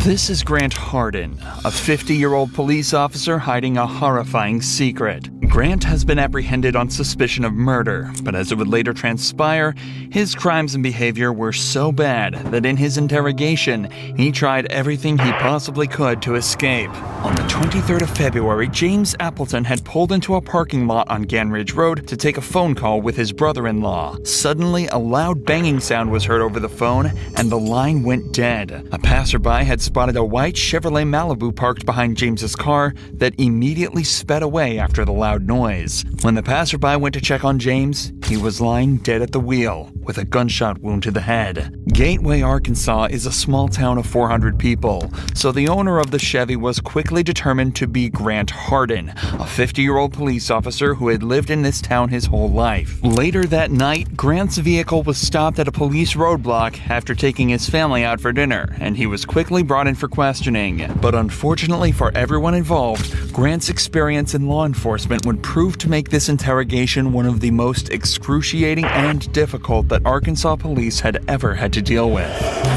This is Grant Harden, a 50-year-old police officer hiding a horrifying secret. Grant has been apprehended on suspicion of murder, but as it would later transpire, his crimes and behavior were so bad that in his interrogation, he tried everything he possibly could to escape. On the 23rd of February, James Appleton had pulled into a parking lot on Ganridge Road to take a phone call with his brother-in-law. Suddenly, a loud banging sound was heard over the phone, and the line went dead. A passerby had spotted a white Chevrolet Malibu parked behind James's car that immediately sped away after the loud noise. When the passerby went to check on James, he was lying dead at the wheel with a gunshot wound to the head. Gateway, Arkansas is a small town of 400 people, so the owner of the Chevy was quickly determined to be Grant Harden, a 50-year-old police officer who had lived in this town his whole life. Later that night, Grant's vehicle was stopped at a police roadblock after taking his family out for dinner, and he was quickly brought in for questioning. But unfortunately for everyone involved, Grant's experience in law enforcement would prove to make this interrogation one of the most excruciating and difficult that Arkansas police had ever had to deal with.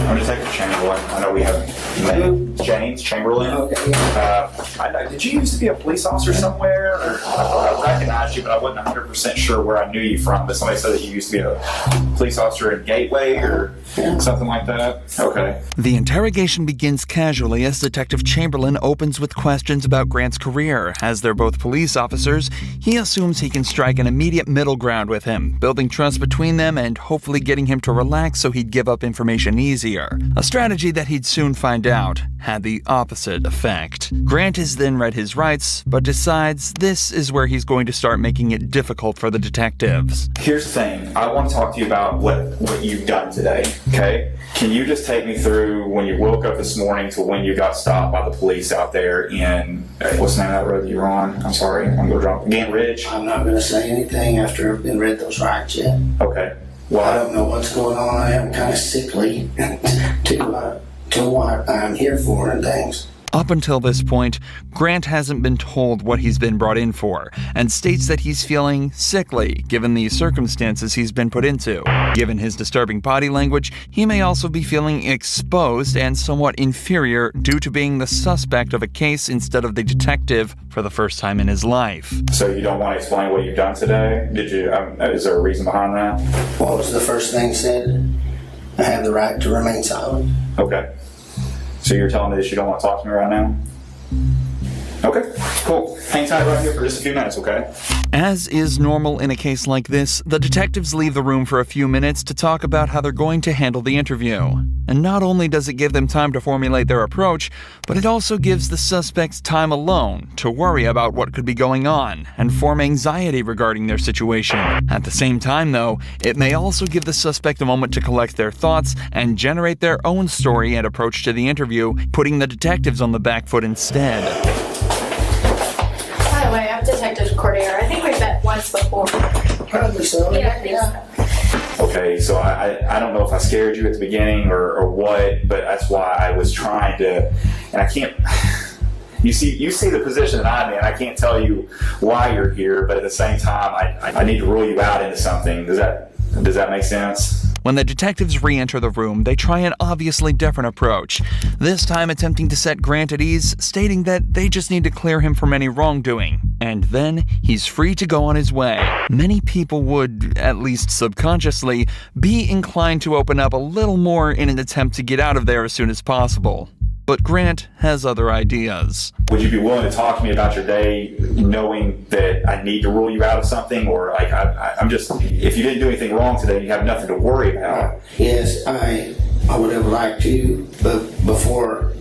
I'm Detective Chamberlain. I know we haven't met. James Chamberlain. Okay. Did you used to be a police officer somewhere? Or, I recognized you, but I wasn't 100% sure where I knew you from. But somebody said that you used to be a police officer at Gateway or something like that. Okay. The interrogation begins casually as Detective Chamberlain opens with questions about Grant's career. As they're both police officers, he assumes he can strike an immediate middle ground with him, building trust between them and hopefully getting him to relax so he'd give up information easier. A strategy that he'd soon find out had the opposite effect. Grant is then read his rights, but decides this is where he's going to start making it difficult for the detectives. Here's the thing. I want to talk to you about what you've done today, okay? Can you just take me through when you woke up this morning to when you got stopped by the police out there in, what's the name of that road that you were on? I'm sorry, I'm going to drop Gantt Ridge? I'm not going to say anything after I've been read those rights yet. Okay. Well, I don't know what's going on. I am kind of sickly to what I'm here for and things. Up until this point, Grant hasn't been told what he's been brought in for, and states that he's feeling sickly given the circumstances he's been put into. Given his disturbing body language, he may also be feeling exposed and somewhat inferior due to being the suspect of a case instead of the detective for the first time in his life. So you don't want to explain what you've done today? Did you? Is there a reason behind that? What was the first thing said? I have the right to remain silent. Okay. So you're telling me that you don't want to talk to me right now? Okay, cool. Hang tight right here for just a few minutes, okay? As is normal in a case like this, the detectives leave the room for a few minutes to talk about how they're going to handle the interview. And not only does it give them time to formulate their approach, but it also gives the suspects time alone to worry about what could be going on and form anxiety regarding their situation. At the same time, though, it may also give the suspect a moment to collect their thoughts and generate their own story and approach to the interview, putting the detectives on the back foot instead. By the way, I'm Detective Cordier. I think we've met once before. Probably so. Yeah, I think so. Okay, so I don't know if I scared you at the beginning or what, but that's why I was trying to, and I can't, you see the position that I'm in. I can't tell you why you're here, but at the same time, I need to rule you out into something. Does that make sense? When the detectives re-enter the room, they try an obviously different approach, this time attempting to set Grant at ease, stating that they just need to clear him from any wrongdoing, and then he's free to go on his way. Many people would, at least subconsciously, be inclined to open up a little more in an attempt to get out of there as soon as possible. But Grant has other ideas. Would you be willing to talk to me about your day, knowing that I need to rule you out of something, or like I'm just, if you didn't do anything wrong today, you have nothing to worry about? Yes, I would have liked to, but before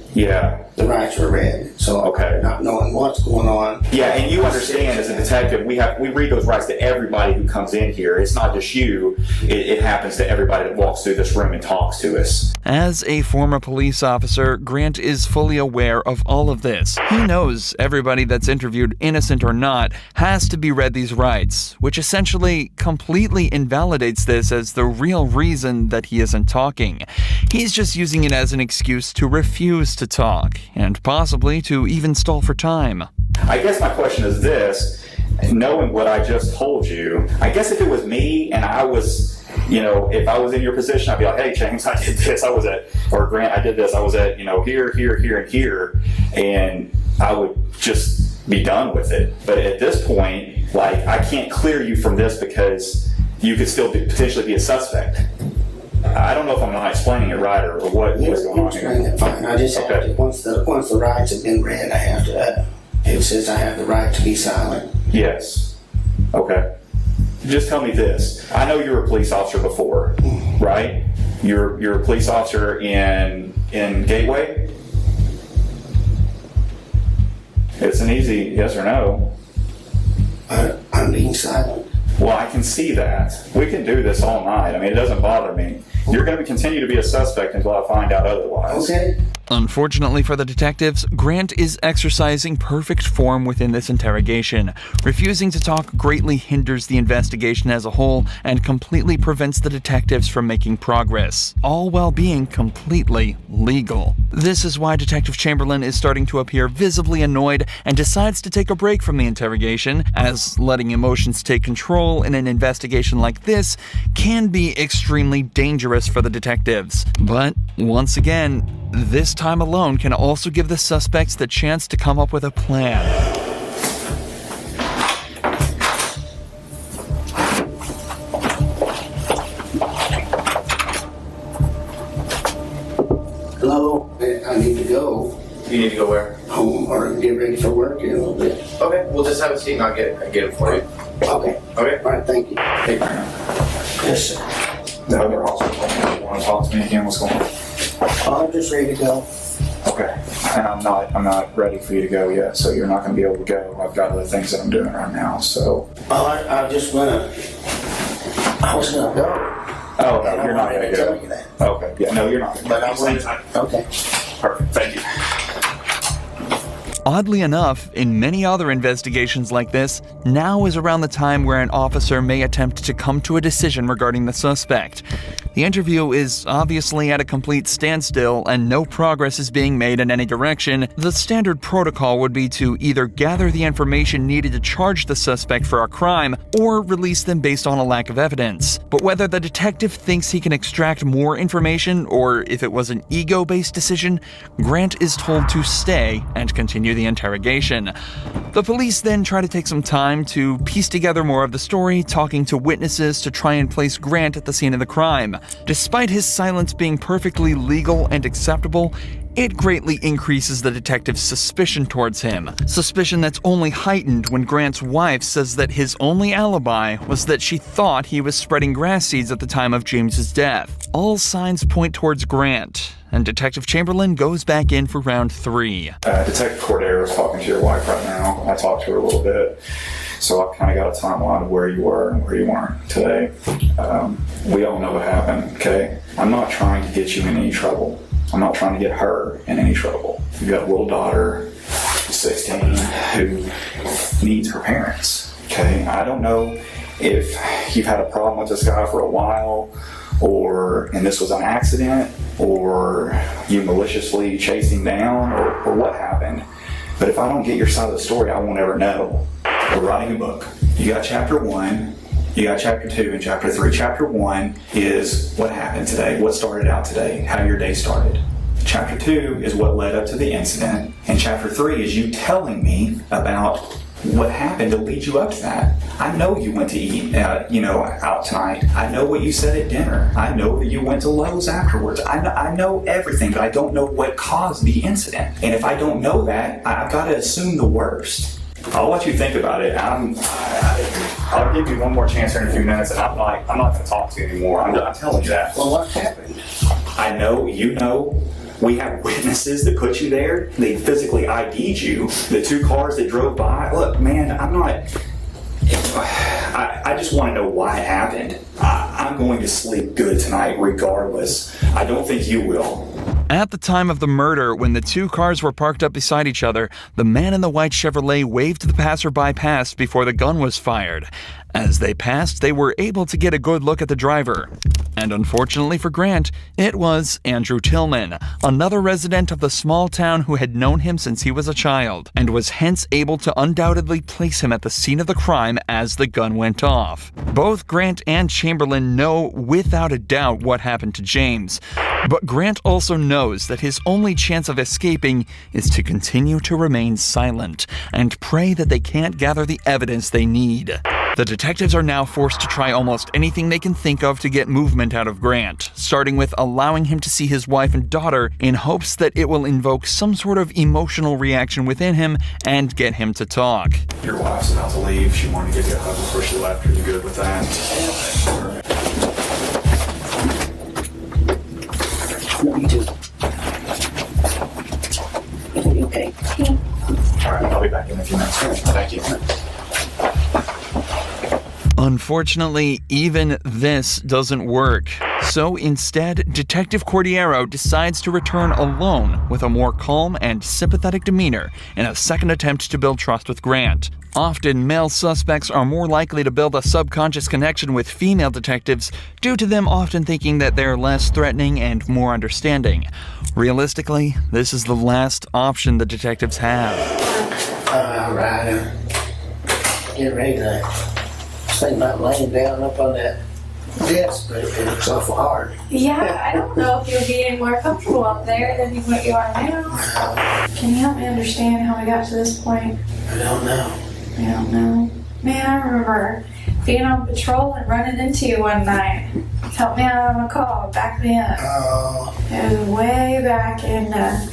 the rights were read. So okay. Not knowing what's going on. Yeah, and you understand as a detective, we read those rights to everybody who comes in here. It's not just you. It happens to everybody that walks through this room and talks to us. As a former police officer, Grant is fully aware of all of this. He knows everybody that's interviewed, innocent or not, has to be read these rights, which essentially completely invalidates this as the real reason that he isn't talking. He's just using it as an excuse to refuse to talk, and possibly to even stall for time. I guess my question is this, knowing what I just told you, I guess if it was me and I was if I was in your position, I'd be like, hey, James, I did this. Or Grant, I did this. I was at, here, and here. And I would just be done with it. But at this point, like, I can't clear you from this because you could still potentially be a suspect. I don't know if I'm not explaining it right or what's going on here. Explain it fine. I just have to, once the rights have been read, I have to, it says I have the right to be silent. Yes. Okay. Just tell me this. I know you were a police officer before, right? You're a police officer in Gateway? It's an easy yes or no. I'm being silent. Well, I can see that. We can do this all night. I mean, it doesn't bother me. You're going to continue to be a suspect until I find out otherwise. Okay. Unfortunately for the detectives, Grant is exercising perfect form within this interrogation. Refusing to talk greatly hinders the investigation as a whole and completely prevents the detectives from making progress, all while being completely legal. This is why Detective Chamberlain is starting to appear visibly annoyed and decides to take a break from the interrogation, as letting emotions take control in an investigation like this can be extremely dangerous for the detectives. But once again, this time alone can also give the suspects the chance to come up with a plan. Hello, I need to go You need to go where? home or get ready for work in a little bit. Okay, we'll just have a seat and I'll get it for you. Okay. Okay. All right, thank you. Hey, Grant. Yes, sir. The other officer told me you want to talk to me again. What's going on? I'm just ready to go. Okay. And I'm not ready for you to go yet, so you're not going to be able to go. I've got other things that I'm doing right now, so. Oh, I was gonna go. Oh, no, you're not going to Tell go. you that. Okay. Yeah, no, you're not going to But go. I will. Okay. Perfect. Thank you. Oddly enough, in many other investigations like this, now is around the time where an officer may attempt to come to a decision regarding the suspect. The interview is obviously at a complete standstill and no progress is being made in any direction. The standard protocol would be to either gather the information needed to charge the suspect for a crime or release them based on a lack of evidence. But whether the detective thinks he can extract more information or if it was an ego-based decision, Grant is told to stay and continue the interrogation. The police then try to take some time to piece together more of the story, talking to witnesses to try and place Grant at the scene of the crime. Despite his silence being perfectly legal and acceptable, it greatly increases the detective's suspicion towards him. Suspicion that's only heightened when Grant's wife says that his only alibi was that she thought he was spreading grass seeds at the time of James's death. All signs point towards Grant, and Detective Chamberlain goes back in for round 3. Detective Cordero is talking to your wife right now. I talked to her a little bit. So I kind of got a timeline of where you were and where you weren't today. We all know what happened, okay? I'm not trying to get you in any trouble. I'm not trying to get her in any trouble. You've got a little daughter, 16, who needs her parents, okay? I don't know if you've had a problem with this guy for a while, and this was an accident, or you maliciously chased him down, or what happened. But if I don't get your side of the story, I won't ever know. We're writing a book. You got chapter 1, you got chapter 2, and chapter 3. Chapter 1 is what happened today, what started out today, how your day started. Chapter 2 is what led up to the incident, and chapter 3 is you telling me about what happened to lead you up to that. I know you went to eat, out tonight. I know what you said at dinner. I know that you went to Lowe's afterwards. I know everything, but I don't know what caused the incident. And if I don't know that, I've got to assume the worst. I'll let you think about it. I'll give you one more chance here in a few minutes, and I'm not going to talk to you anymore. I'm telling you that. Well, what happened? I know, you know. We have witnesses that put you there. They physically ID'd you. The 2 cars that drove by. Look, man, I just want to know why it happened. I'm going to sleep good tonight regardless. I don't think you will. At the time of the murder, when the 2 cars were parked up beside each other, the man in the white Chevrolet waved the passerby past before the gun was fired. As they passed, they were able to get a good look at the driver. And unfortunately for Grant, it was Andrew Tillman, another resident of the small town who had known him since he was a child, and was hence able to undoubtedly place him at the scene of the crime as the gun went off. Both Grant and Chamberlain know without a doubt what happened to James, but Grant also knows that his only chance of escaping is to continue to remain silent and pray that they can't gather the evidence they need. The detectives are now forced to try almost anything they can think of to get movement out of Grant, starting with allowing him to see his wife and daughter in hopes that it will invoke some sort of emotional reaction within him and get him to talk. Your wife's about to leave. She wanted to give you a hug before she left. Are you good with that? Me too. Okay. All right, I'll be back in a few minutes. Thank you. Unfortunately, even this doesn't work. So instead, Detective Cordiero decides to return alone with a more calm and sympathetic demeanor in a second attempt to build trust with Grant. Often, male suspects are more likely to build a subconscious connection with female detectives due to them often thinking that they're less threatening and more understanding. Realistically, this is the last option the detectives have. All right. Get ready to think about laying down up on that desk, but it looks awful hard. Yeah, I don't know if you'll be any more comfortable up there than what you are now. Can you help me understand how we got to this point? I don't know. I don't know. Man, I remember being on patrol and running into you one night. Help me out on a call, back me up. Oh, It was way back in, I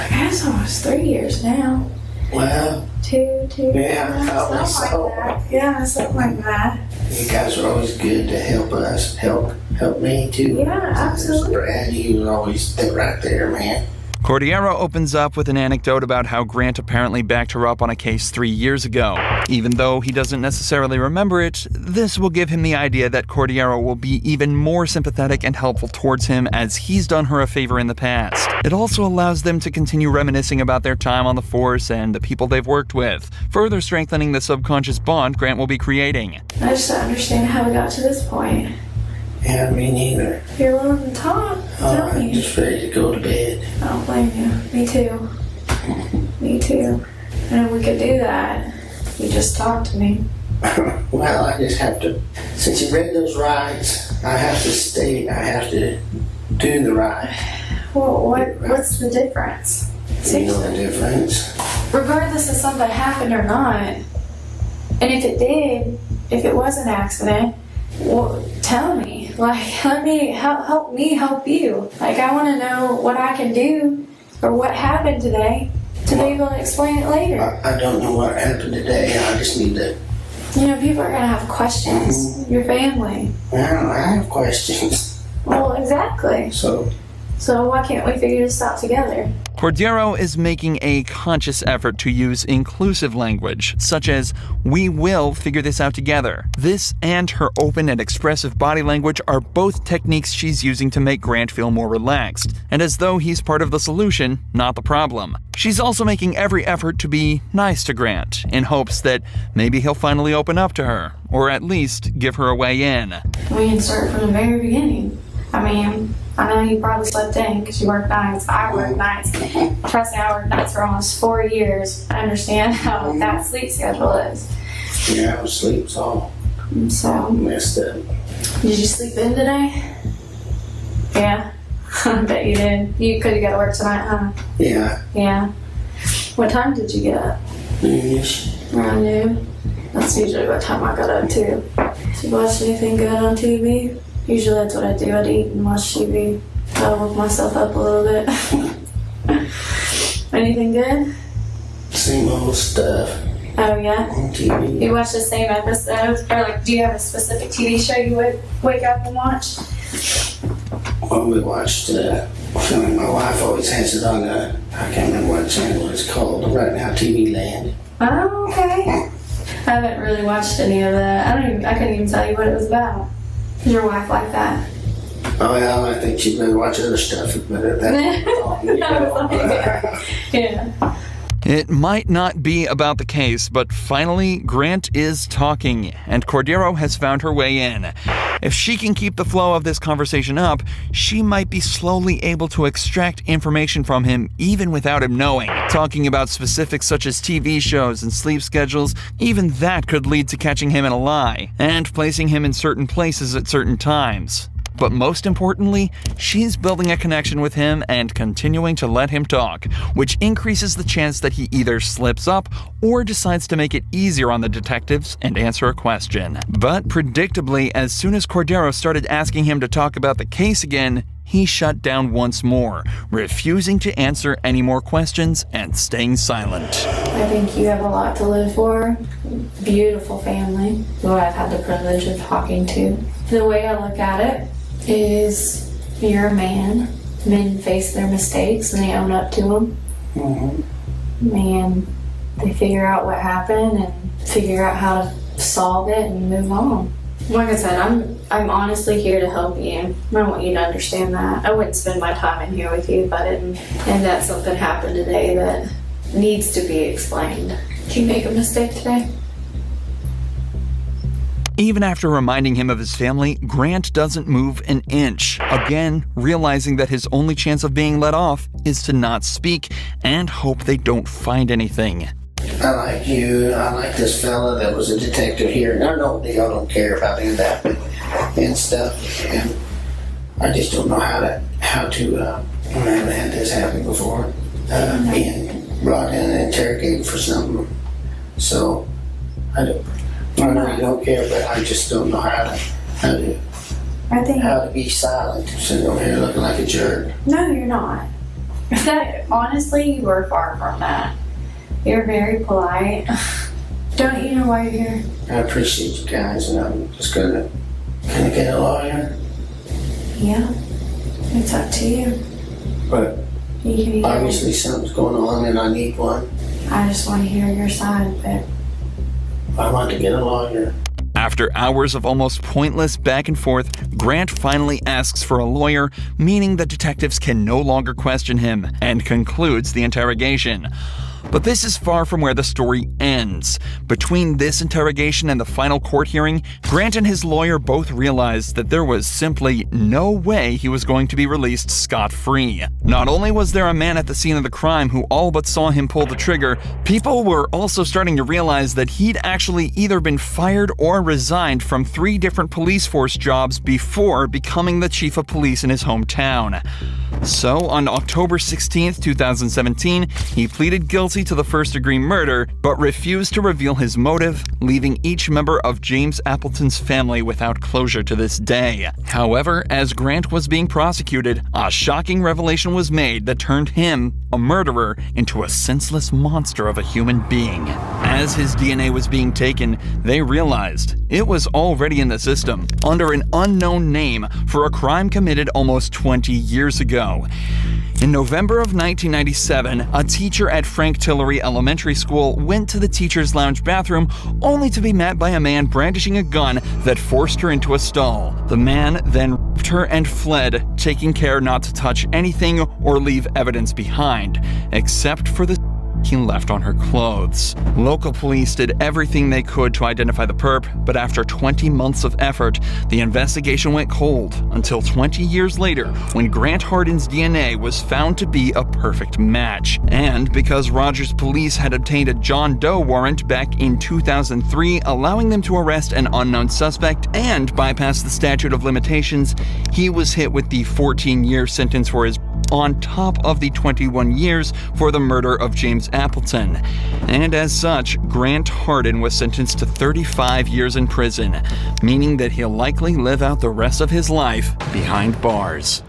guess almost 3 years now. well, Two, Yeah, probably something so. like that. Yeah, something like that. you guys are always good to help us, help me too. Yeah, absolutely. Brad, you was always right there, man. Cordiero opens up with an anecdote about how Grant apparently backed her up on a case 3 years ago. Even though he doesn't necessarily remember it, this will give him the idea that Cordiero will be even more sympathetic and helpful towards him as he's done her a favor in the past. It also allows them to continue reminiscing about their time on the force and the people they've worked with, further strengthening the subconscious bond Grant will be creating. I just don't understand how we got to this point. Yeah, me neither. If you're willing to talk, tell I'm me. just ready to go to bed. I don't blame you. Me too. Me too. And if we could do that, you just talk to me. Well, I just have to, since you read those rides, I have to do the ride. Well, what's the difference? You know the difference? Regardless of something happened or not, and if it did, if it was an accident, well, tell me. Like, let me help me help you. Like, I want to know what I can do or what happened today to be able to explain it later. I don't know what happened today. I just need to. You know, people are gonna have questions. Your family. Well, I have questions. Well, exactly. So why can't we figure this out together? Cordiero is making a conscious effort to use inclusive language, such as, "We will figure this out together." This and her open and expressive body language are both techniques she's using to make Grant feel more relaxed, and as though he's part of the solution, not the problem. She's also making every effort to be nice to Grant, in hopes that maybe he'll finally open up to her, or at least give her a way in. We can start from the very beginning. I mean, I know you probably slept in because you work nights. I work nights. Trust me, I worked nights for almost 4 years. I understand how that sleep schedule is. yeah, I was sleep's all So, messed up. did you sleep in today? Yeah, I bet you did. You could have got to work tonight, huh? Yeah, Yeah. What time did you get up? noonish. Around noon. That's usually what time I got up too. Did you watch anything good on TV? Usually that's what I do. I'd eat and watch TV. I'll woke myself up a little bit. Anything good? Same old stuff Oh yeah? on TV. You watch the same episodes? Or like, do you have a specific TV show you would wake up and watch? Well, we watched, my wife always has it on I can't remember what channel it's called, right now, TV Land. Oh, okay. I haven't really watched any of that. I couldn't even tell you what it was about. Is your wife like that? Oh, yeah, I think she'd better watch other stuff, but that's all. Yeah. It might not be about the case, but finally, Grant is talking, and Cordero has found her way in. If she can keep the flow of this conversation up, she might be slowly able to extract information from him even without him knowing. Talking about specifics such as TV shows and sleep schedules, even that could lead to catching him in a lie, and placing him in certain places at certain times. But most importantly, she's building a connection with him and continuing to let him talk, which increases the chance that he either slips up or decides to make it easier on the detectives and answer a question. But predictably, as soon as Cordero started asking him to talk about the case again, he shut down once more, refusing to answer any more questions and staying silent. I think you have a lot to live for. Beautiful family, who I've had the privilege of talking to. The way I look at it is you're a man. Men face their mistakes and they own up to them. And they figure out what happened and figure out how to solve it and move on. Like I said, I'm honestly here to help you. I want you to understand that. I wouldn't spend my time in here with you if I didn't. And that something happened today that needs to be explained. Did you make a mistake today? Even after reminding him of his family, Grant doesn't move an inch, again realizing that his only chance of being let off is to not speak and hope they don't find anything. I like you. I like this fella that was a detective here. And I don't care about any of that and stuff. And I just don't know how to. I haven't had this happen before. Being brought in and interrogated for something. So I know you don't care, but I just don't know how to be silent. Sitting over here looking like a jerk. No, you're not. Honestly, you are far from that. You're very polite. Don't you know why you're here? I appreciate you guys, and I'm just gonna get a lawyer. Yeah, it's up to you. But You can obviously something's going on, and I need one. I just want to hear your side of it. I want to get a lawyer. After hours of almost pointless back and forth, Grant finally asks for a lawyer, meaning that detectives can no longer question him, and concludes the interrogation. But this is far from where the story ends. Between this interrogation and the final court hearing, Grant and his lawyer both realized that there was simply no way he was going to be released scot-free. Not only was there a man at the scene of the crime who all but saw him pull the trigger, people were also starting to realize that he'd actually either been fired or resigned from 3 different police force jobs before becoming the chief of police in his hometown. So, on October 16th, 2017, he pleaded guilty to the first-degree murder, but refused to reveal his motive, leaving each member of James Appleton's family without closure to this day. However, as Grant was being prosecuted, a shocking revelation was made that turned him, a murderer, into a senseless monster of a human being. As his DNA was being taken, they realized it was already in the system, under an unknown name, for a crime committed almost 20 years ago. In November of 1997, a teacher at Frank Tillery Elementary School went to the teacher's lounge bathroom only to be met by a man brandishing a gun that forced her into a stall. The man then raped her and fled, taking care not to touch anything or leave evidence behind, except for the he left on her clothes. Local police did everything they could to identify the perp, but after 20 months of effort, the investigation went cold until 20 years later when Grant Harden's DNA was found to be a perfect match. And because Rogers police had obtained a John Doe warrant back in 2003, allowing them to arrest an unknown suspect and bypass the statute of limitations, he was hit with the 14-year sentence for his on top of the 21 years for the murder of James Appleton. And as such, Grant Harden was sentenced to 35 years in prison, meaning that he'll likely live out the rest of his life behind bars.